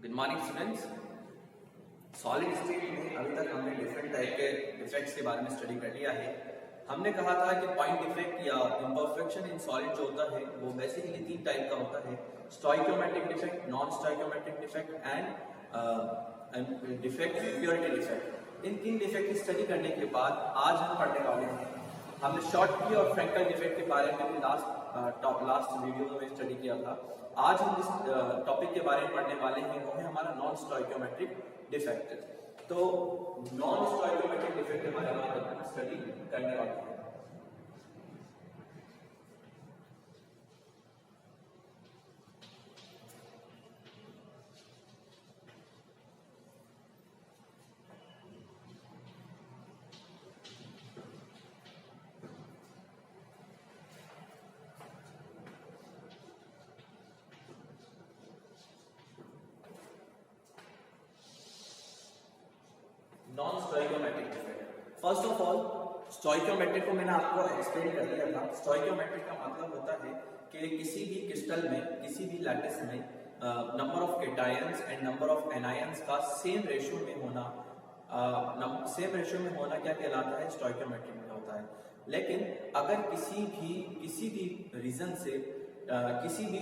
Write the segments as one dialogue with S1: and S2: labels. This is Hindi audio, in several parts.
S1: Good morning students. Solid state में अभी तक हमने डिफरेंट टाइप के डिफेक्ट्स के बारे में स्टडी कर लिया है। हमने कहा था कि पॉइंट डिफेक्ट या इम्परफेक्शन इन सॉलिड जो होता है वो बेसिकली तीन टाइप का होता है: stoichiometric defect, non stoichiometric defect and defect impurity defect. इन तीन डिफेक्ट की स्टडी करने के बाद आज हम पढ़ने वाले हैं, हमने शॉर्टकी और फ्रैंकल डिफेक्ट के बारे में भी लास्ट वीडियो में स्टडी किया था। आज हम जिस टॉपिक के बारे में पढ़ने वाले हैं वो है हमारा नॉन स्टोइकियोमेट्रिक डिफेक्ट। तो नॉन स्टोइकियोमेट्रिक डिफेक्ट के बारे में हम स्टडी करने वाले हैं। Non stoichiometric defect, first of all stoichiometric को मैंने आपको एक्सप्लेन कर दिया था। स्टोइकियोमेट्रिक का मतलब होता है कि किसी भी क्रिस्टल में, किसी भी लैटिस में number of cations and number of anions का सेम रेशियो में होना, क्या कहलाता है? स्टोइकियोमेट्रिक में होता है। लेकिन अगर किसी भी रीजन से किसी भी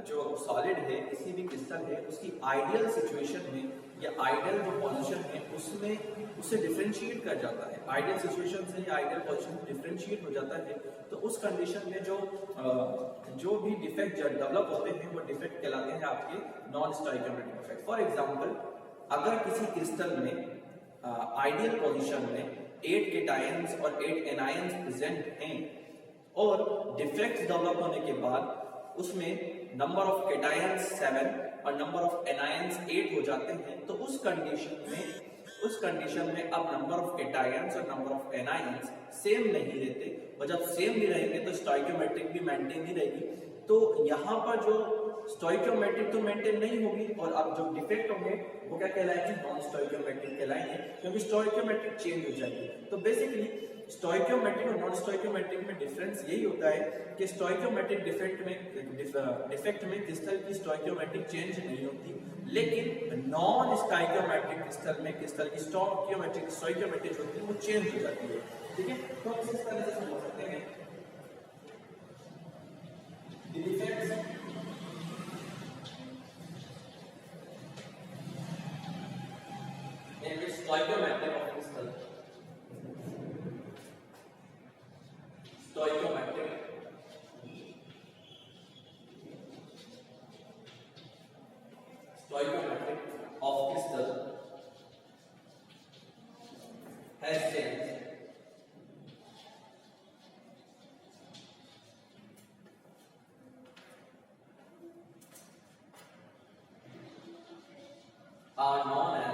S1: जो सॉलिड है, किसी भी क्रिस्टल है, उसकी आइडियल सिचुएशन में या आइडियल जो पोजीशन है उसमें उसे डिफरेंशिएट कर जाता है, आइडियल सिचुएशन से या आइडियल पोजीशन में डिफरेंशिएट हो जाता है, तो उस कंडीशन में जो भी डिफेक्ट डेवलप होते हैं वो डिफेक्ट कहलाते हैं आपके non stoichiometric defect. For example, अगर किसी क्रिस्टल में आइडियल पोजीशन में 8 केटायंस और 8 एनायंस प्रेजेंट हैं और डिफेक्ट डेवलप होने के बाद उसमें नंबर ऑफ केटायंस 7 और नंबर ऑफ एनायंस 8 हो जाते हैं, तो उस कंडीशन में अब नंबर ऑफ केटायंस और नंबर ऑफ एनायंस सेम नहीं रहते, और जब सेम नहीं रहेंगे तो स्टोइकियोमेट्रिक भी मेंटेन नहीं रहेगी। तो यहाँ पर जो स्टोइकियोमेट्रिक तो मेंटेन नहीं होगी और अब जो डिफेक्ट होंगे वो क्या कहलाएंगे? नॉन स्टोइकियोमेट्रिक कहलाएंगे, क्योंकि स्टोइकियोमेट्रिक चेंज हो जाएगी। तो बेसिकली स्टोइकियोमेट्रिक और नॉन स्टोइकियोमेट्रिक में डिफरेंस यही होता है कि स्टोइकियोमेट्रिक डिफेक्ट में क्रिस्टल की स्टोइकियोमेट्रिक चेंज नहीं होती, लेकिन नॉन स्टोइकियोमेट्रिक क्रिस्टल की स्टोइकियोमेट्रिक होती है, वो चेंज हो जाती है। ठीक है, तो हम इस तरह से समझ सकते हैं defects in stoichiometric of crystal. Stoichiometric of crystal has changed are known as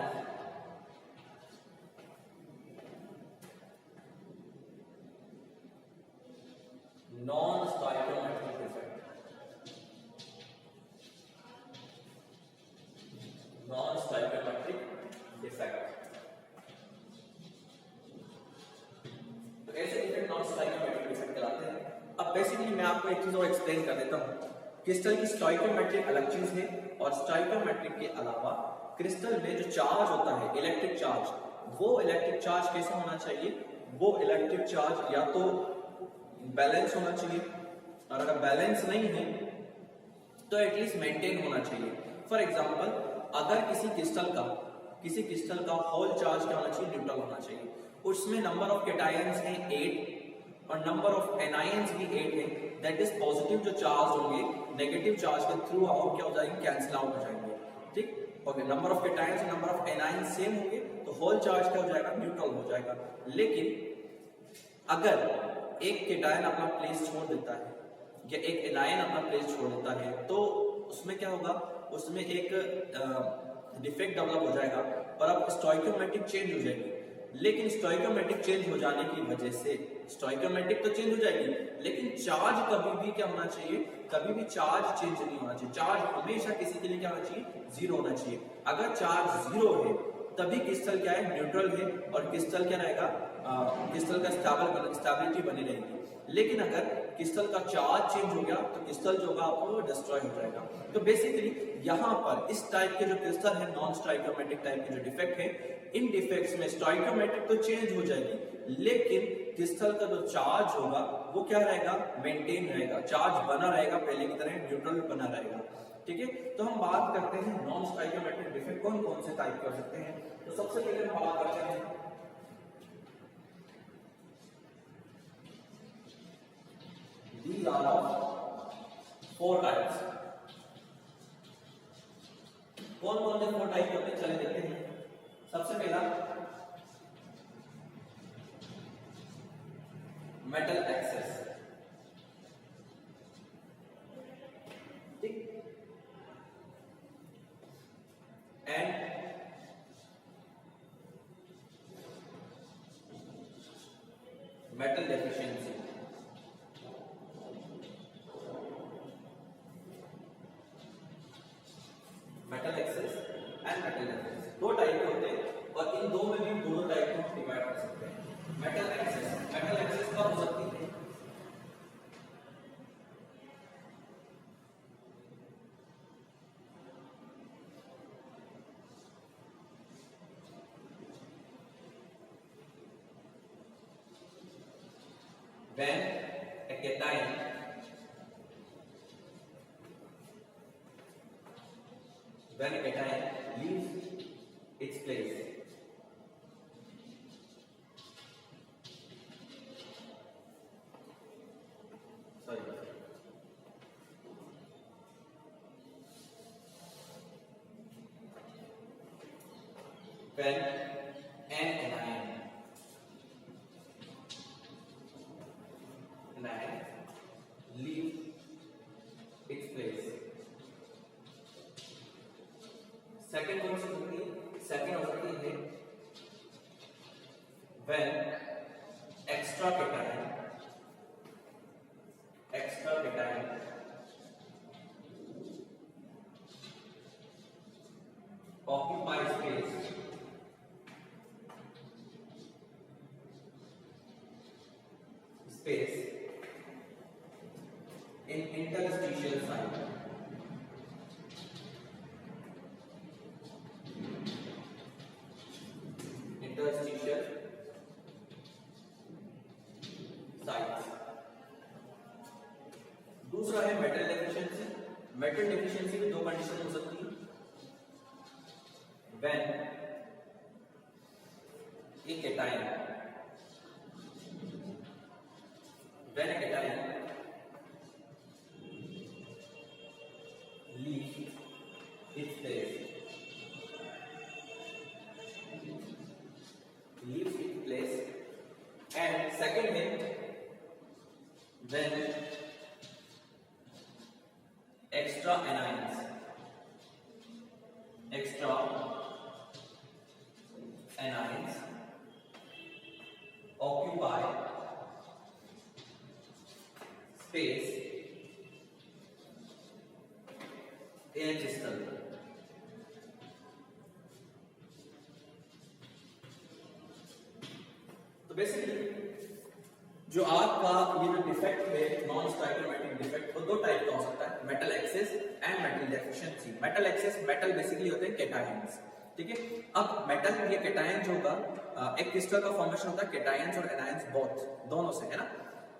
S1: non stoichiometric defect. Non stoichiometric defect, तो ऐसे डिफेक्ट नॉन स्टोइकियोमेट्रिक डिफेक्ट कहलाते हैं। अब बेसिकली मैं आपको एक चीज और एक्सप्लेन कर देता हूं। क्रिस्टल की स्टोइकियोमेट्रिक अलग चीज है, और स्टोइकियोमेट्रिक के अलावा क्रिस्टल में जो चार्ज होता है, इलेक्ट्रिक चार्ज, वो इलेक्ट्रिक चार्ज कैसे होना चाहिए? वो इलेक्ट्रिक चार्ज या तो बैलेंस होना चाहिए, और अगर बैलेंस नहीं है तो एटलीस्ट मेंटेन होना चाहिए। फॉर एग्जांपल, अगर किसी क्रिस्टल का होल चार्ज क्या होना चाहिए? न्यूट्रल होना चाहिए। उसमें नंबर ऑफ केटायंस हैं 8 और नंबर ऑफ एनायंस भी 8 है, दैट इज पॉजिटिव जो चार्ज होंगे नेगेटिव चार्ज के थ्रू आउट क्या हो जाएंगे? कैंसिल आउट हो जाएंगे। ठीक, ओके, नंबर ऑफ केटायंस और नंबर ऑफ एनायंस सेम होंगे तो होल चार्ज क्या हो जाएगा? न्यूट्रल हो जाएगा। लेकिन अगर एक केटायन अपना प्लेस छोड़ देता है या एक एनायन अपना प्लेस छोड़ देता है, तो उसमें क्या होगा? उसमें एक डिफेक्ट डेवलप हो जाएगा और अब स्टोइकियोमेट्रिक चेंज हो जाएगी। लेकिन स्टोइकियोमेट्रिक चेंज हो जाने की वजह से स्टोइकियोमेट्रिक तो चेंज हो जाएगी, लेकिन चार्ज कभी भी क्या होना चाहिए? कभी भी चार्ज चेंज नहीं होना चाहिए। चार्ज हमेशा किसी के लिए क्या होना चाहिए? 0 होना चाहिए। अगर चार्ज 0 है तभी क्रिस्टल क्या है? न्यूट्रल है, और क्रिस्टल क्या रहेगा? क्रिस्टल का स्टेबिलिटी बनी रहेगी। लेकिन अगर क्रिस्टल का चार्ज चेंज हो गया तो क्रिस्टल जो होगा आपको डिस्ट्रॉय हो जाएगा। तो बेसिकली यहाँ पर इस टाइप के जो क्रिस्टल है नॉन स्टोइकोमेट्रिक टाइप के जो डिफेक्ट है, इन डिफेक्ट्स में स्टोइकोमेट्रिक तो चेंज हो जाएगी लेकिन क्रिस्टल का जो चार्ज होगा वो क्या रहेगा, मेंटेन रहेगा, चार्ज बना रहेगा, पहले की तरह न्यूट्रल बना रहेगा। ठीक है, तो हम बात करते हैं नॉन स्टोइकोमेट्रिक डिफेक्ट कौन कौन से टाइप के हो सकते हैं। तो सबसे पहले हम बात करते हैं these are of 4 types। कौन कौन से 4 टाइप होते हैं चले देखते हैं। सबसे पहला मेटल एक्सेस, ठीक, and metal deficiency. Metal access and metal deficiency 2 type के होते हैं और इन दो में भी दोनों टाइप को डिवाइड कर सकते हैं। मेटल एक्सेस कब हो सकती है, when a cation leaves its place, sorry, when an anion leaves its place। Second कौन सी होती है, सेकेंड हो सकती है when extra cation occupy space in interstitial site। interstitial sites। दूसरा है मेटल डेफिशिएंसी। मेटल डेफिशिएंसी में 2 कंडीशन हो सकती है, when a cation leaves its place, and second है when extra anions occupy space in a crystal। तो बेसिकली जो आपका ये जो डिफेक्ट है नॉन स्टोइकोमेट्रिक डिफेक्ट वो 2 टाइप का हो सकता है, metal access and metal deficiency. Metal access, metal basically होते हैं कैटायंस, ठीक है। अब मेटल ये कैटायन जो होगा, एक क्रिस्टल का फॉर्मेशन होता है कैटायंस और एनायंस बोथ दोनों से, है ना।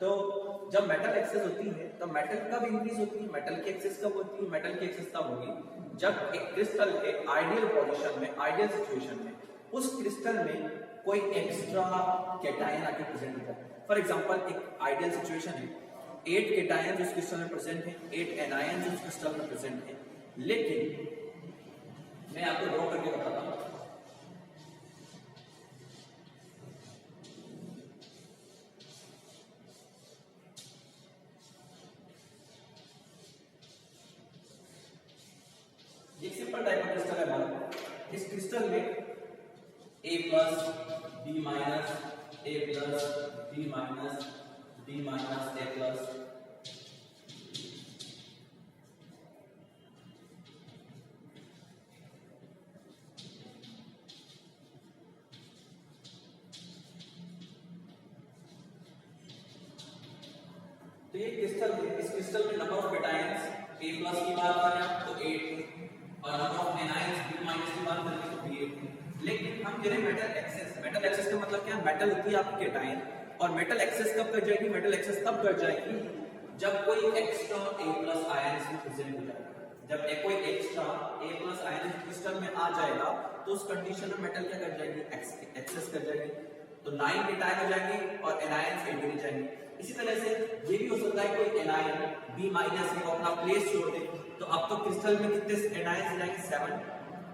S1: तो जब मेटल एक्सेस होती है तो मेटल कब इंक्रीज होती है, मेटल की एक्सेस कब होती है, मेटल की एक्सेस तब होगी जब एक क्रिस्टल के आइडियल पोजीशन में, आइडियल सिचुएशन में उस क्रिस्टल में कोई एक्स्ट्रा कैटायन आके प्रेजेंट होता है। फॉर एग्जांपल एक आइडियल सिचुएशन है, 8 कैटायन उस क्रिस्टल में प्रेजेंट है, 8 एनायन उस क्रिस्टल में प्रेजेंट है, लेकिन मैं आपको ड्रॉ करके बताता हूं। एक सिंपल टाइप का क्रिस्टल है हमारा, इस क्रिस्टल में A plus B minus A plus B minus B minus A plus तो ये क्रिस्टल है, इस क्रिस्टल में number of cations A plus की बात करें तो 8 और number of anions B minus की बात करें तो B8। लेकिन हम कह रहे हैं मेटल एक्सेस का मतलब क्या है? मेटल होती है आपकी कैटायन, और मेटल एक्सेस कब कर जाएगी? मेटल एक्सेस तब कर जाएगी जब कोई एक्स्ट्रा A प्लस आयन इसमें प्रेजेंट हो जाएगा। जब कोई extra A plus ion crystal में आ जाएगा तो उस कंडीशन में मेटल क्या कर जाएगी? एक्सेस कर जाएगी, तो 9 कैटायन हो जाएंगे और एनायंस 8 हो जाएंगे। इसी तरह से ये भी हो सकता है कोई एनायन B माइनस है, वो अपना प्लेस छोड़ दे, तो अब तो क्रिस्टल में कितने एनायंस हो जाएंगे? 7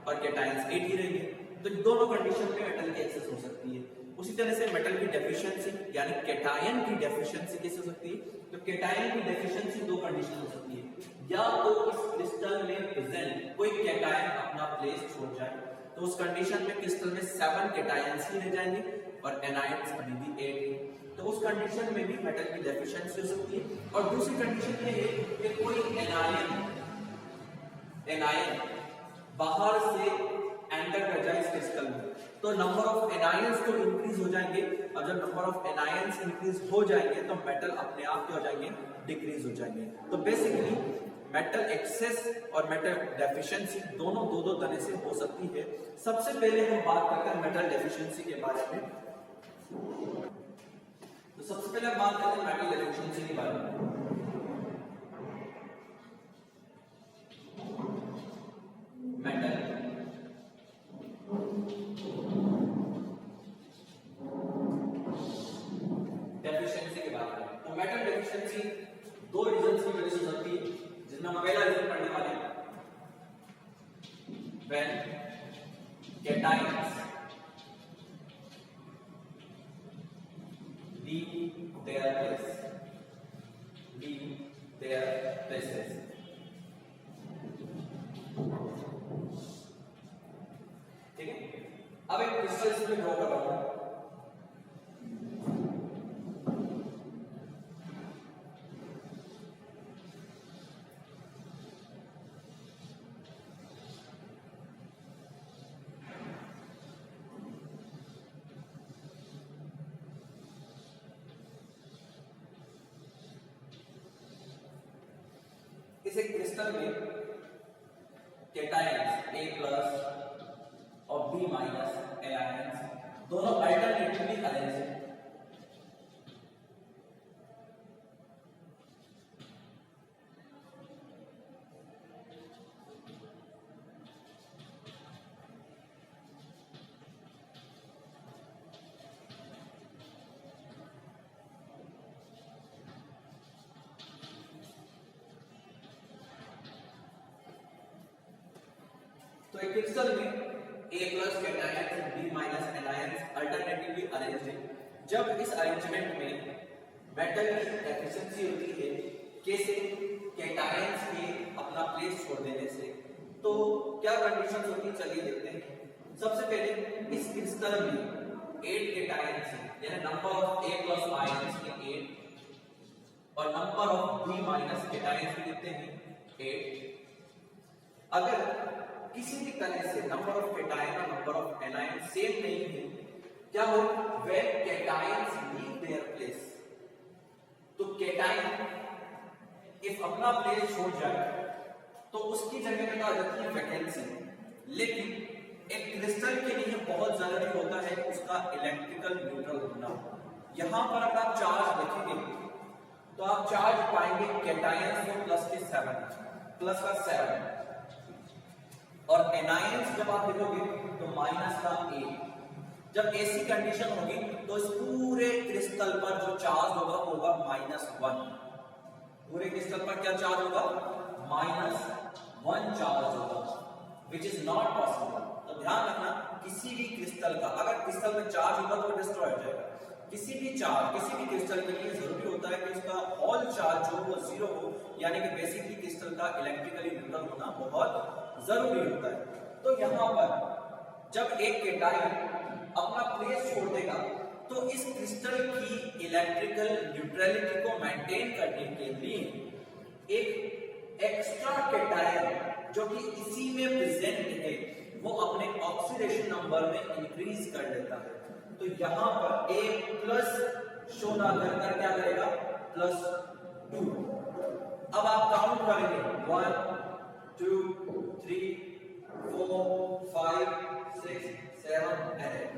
S1: और कैटायंस 8 ही रहेंगे। तो दोनों कंडीशन में मेटल की एक्सेस हो सकती है। उसी तरह से मेटल की डेफिशिएंसी यानी कैटायन की डेफिशिएंसी कैसे हो सकती है? तो कैटायन की डेफिशिएंसी दो कंडीशन हो सकती है, या तो इस क्रिस्टल में प्रेजेंट कोई कैटायन अपना प्लेस छोड़ जाए, तो उस कंडीशन में क्रिस्टल में 7 कैटायंस ही रह जाएंगे और एनायंस अभी भी 8 है, तो उस कंडीशन में भी मेटल की डेफिशिएंसी हो सकती है। और दूसरी कंडीशन ये है कि कोई एनायन बाहर से एंटर कर जाए इस क्रिस्टल में, तो नंबर ऑफ एनायंस तो इंक्रीज हो जाएंगे, और जब नंबर ऑफ एनायंस इंक्रीज हो जाएंगे तो मेटल अपने आप क्या हो जाएंगे? डिक्रीज हो जाएंगे। तो बेसिकली मेटल एक्सेस और मेटल डेफिशिएंसी दोनों दो तरह से हो सकती है। सबसे पहले हम बात करते हैं मेटल डेफिशिएंसी के बारे में। तो सबसे पहले हम बात करते हैं मेटल डेफिशिएंसी के बारे में। मेटल डेफिशिएंसी के बारे में, तो मेटल डेफिशिएंसी दो रीजंस की वजह से होती है, जिसमें हम पहला रीजन पढ़ने वाले हैं। When cations leave their places, ठीक है। अब एक क्रिस्टल इसमें ड्रॉ कर रहा हूं, इस एक क्रिस्टल में कैटायंस A प्लस और B माइनस एनायंस दोनों अल्टरनेटिवली अरेंज हैं। तो एक क्रिस्टल में A प्लस कैटायंस और B minus anions alternatively arranged है। जब इस अरेंजमेंट में मेटल की एफिशिएंसी होती है कैसे? कैटायंस के अपना प्लेस छोड़ देने से, तो क्या कंडीशंस होती है? चलिए देखते हैं। सबसे पहले इस क्रिस्टल में 8 कैटायंस हैं, यानी number of A plus ions के 8 और number of B minus cations के कितने हैं? 8। अगर किसी भी तरह से नंबर ऑफ कैटायन और नंबर ऑफ एनायन सेम नहीं है, क्या हो? When cations leave their place, तो कैटायन इफ अपना प्लेस छोड़ जाए तो उसकी जगह पे आ जाती है वैकेंसी। लेकिन एक क्रिस्टल के लिए बहुत जरूरी होता है उसका इलेक्ट्रिकल न्यूट्रल होना। यहां पर अगर आप चार्ज देखेंगे तो आप चार्ज पाएंगे कैटायंस में प्लस के 7 प्लस का 7 और एनायंस जब आप देखोगे तो माइनस का 8। जब ऐसी कंडीशन होगी तो इस पूरे क्रिस्टल पर जो चार्ज होगा वो होगा -1। पूरे क्रिस्टल पर क्या चार्ज होगा? -1 चार्ज होगा, विच इज नॉट पॉसिबल। तो ध्यान रखना, किसी भी क्रिस्टल का अगर क्रिस्टल में चार्ज होगा तो डिस्ट्रॉय हो जाएगा। किसी भी क्रिस्टल के लिए जरूरी होता है कि उसका हॉल चार्ज जो वो 0 हो, यानी कि बेसिकली क्रिस्टल का इलेक्ट्रिकली न्यूट्रल होना बहुत जरूरी होता है। तो यहाँ पर जब एक कैटायन अपना प्लेस छोड़ देगा तो इस क्रिस्टल की इलेक्ट्रिकल न्यूट्रलिटी को मेंटेन करने के लिए एक एक्स्ट्रा कैटायन जो कि इसी में प्रेजेंट है वो अपने ऑक्सीडेशन नंबर में इंक्रीज कर देता है। तो यहां पर A प्लस शो ना कर क्या करेगा? 2। अब आप काउंट करेंगे 1 2 3 4 5 6 7 8।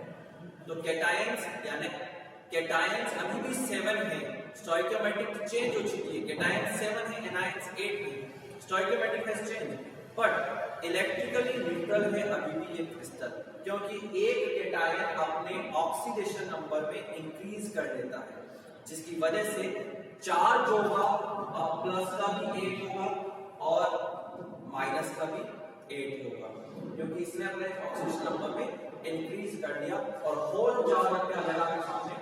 S1: तो कैटायंस यानी कैटायंस अभी भी 7 है, स्टोइकोमेट्रिक चेंज हो चुकी है, कैटायंस 7 है, एनायंस 8 है, stoichiometric has change, but electrically neutral है अभी भी ये क्रिस्टल, क्योंकि एक कैटायन अपने ऑक्सीडेशन नंबर में इंक्रीज कर देता है, जिसकी वजह से चार्ज होगा, अब प्लस का भी 8 होगा और माइनस का भी 8 होगा, क्योंकि इसने अपने ऑक्सीडेशन नंबर में इंक्रीज कर दिया, और होल चार्ज अपने आ जाएगा सामने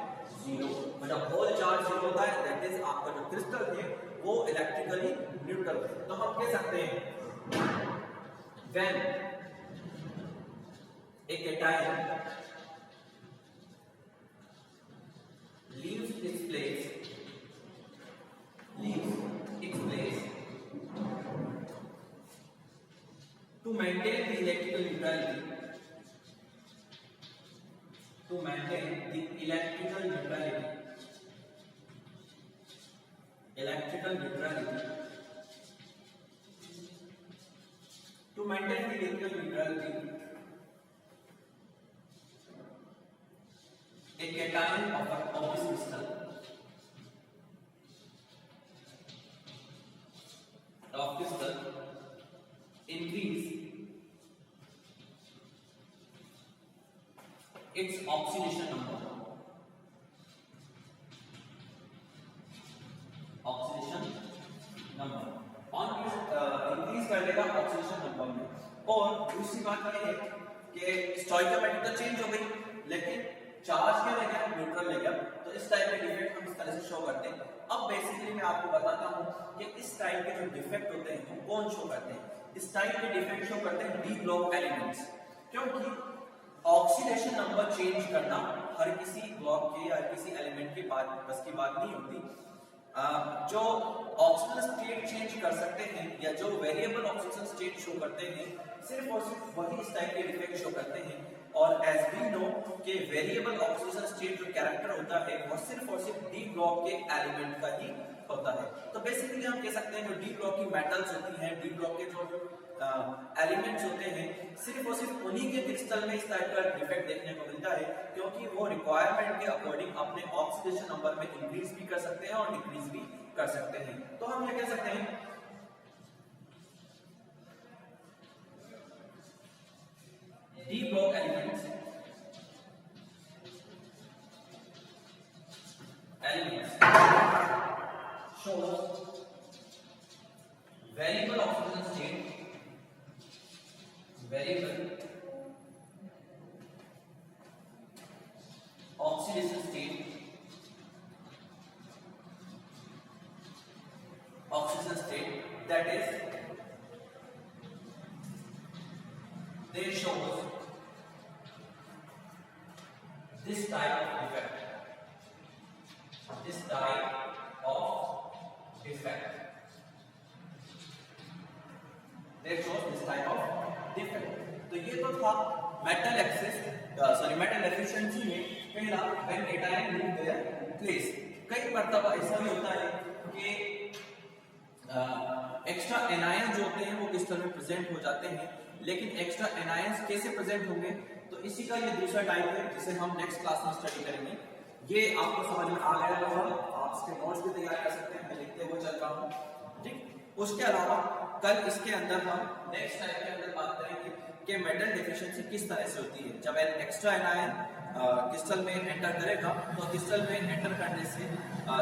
S1: 0। मतलब होल चार्ज 0 होता है, दैट इज आपका जो क्रिस्टल है वो इलेक्ट्रिकली न्यूट्रल है। तो हम कह सकते हैं when a cation leaves its place to maintain the electrical neutrality, to maintain the electrical neutrality to maintain the electrical neutrality, a cation of this crystal increase its oxidation number, increase कर देगा ऑक्सीडेशन नंबर में। और दूसरी बात यह है कि स्टोइकोमेट्रिक तो चेंज हो गई, लेकिन चार्ज क्या रह गया, न्यूट्रल रह गया। तो इस टाइप के डिफेक्ट हम इस तरह से शो करते हैं। अब बेसिकली मैं आपको बताता हूं कि इस टाइप के जो डिफेक्ट होते हैं वो कौन शो करते हैं। इस टाइप के डिफेक्ट शो करते हैं डी ब्लॉक एलिमेंट्स, क्योंकि ऑक्सीडेशन नंबर चेंज करना हर किसी ब्लॉक के या हर किसी एलिमेंट के बस की बात नहीं होती। जो ऑक्सीजन स्टेट चेंज कर सकते हैं या जो वेरिएबल ऑक्सीजन स्टेट शो करते हैं, सिर्फ और सिर्फ वही इस टाइप के डिफेक्ट शो करते हैं। और एज वी नो कि वेरिएबल ऑक्सीजन स्टेट जो कैरेक्टर होता है वो सिर्फ और सिर्फ डी ब्लॉक के एलिमेंट का ही होता है। तो बेसिकली हम कह सकते हैं जो डी ब्लॉक की मेटल्स होती हैं, डी ब्लॉक के जो एलिमेंट्स होते हैं, सिर्फ और सिर्फ उन्हीं के क्रिस्टल में इस टाइप का डिफेक्ट देखने को मिलता है, क्योंकि वो रिक्वायरमेंट के अकॉर्डिंग अपने ऑक्सीडेशन नंबर में इंक्रीज भी कर सकते हैं और डिक्रीज भी कर सकते हैं। तो हम ये कह सकते हैं D block elements shows variable oxidation state, variable oxidation state, that is they shows this type of defect, this type of defect, they shows this type of defect। तो ये तो था मेटल एक्सेस मेटल एफिशिएंसी में पहला when cation leave their place। कई मर्तबा ऐसा भी होता है कि एक्स्ट्रा एनायंस जो होते हैं वो क्रिस्टल में प्रेजेंट हो जाते हैं, लेकिन एक्स्ट्रा एनायंस कैसे प्रेजेंट होंगे, तो इसी का ये दूसरा टाइप है जिसे हम नेक्स्ट क्लास में स्टडी करेंगे। ये आपको समझ में आ गया होगा, आप इसके नोट्स भी तैयार कर सकते हैं, मैं लिखते हुए चल रहा हूँ, ठीक। उसके अलावा कल इसके अंदर हम नेक्स्ट टाइप के अंदर बात करेंगे कि मेटल डेफिशिएंसी किस तरह से होती है। जब एक्स्ट्रा एनायन क्रिस्टल में एंटर करेगा तो क्रिस्टल में एंटर करने से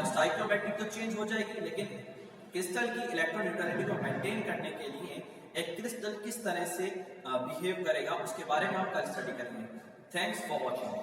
S1: स्टोइकोमेट्रिक तो चेंज हो जाएगी, लेकिन क्रिस्टल की इलेक्ट्रोन्यूट्रलिटी को मेंटेन करने के लिए एक क्रिस्टल किस तरह से बिहेव करेगा उसके बारे में हम कल स्टडी करेंगे। Thanks for watching.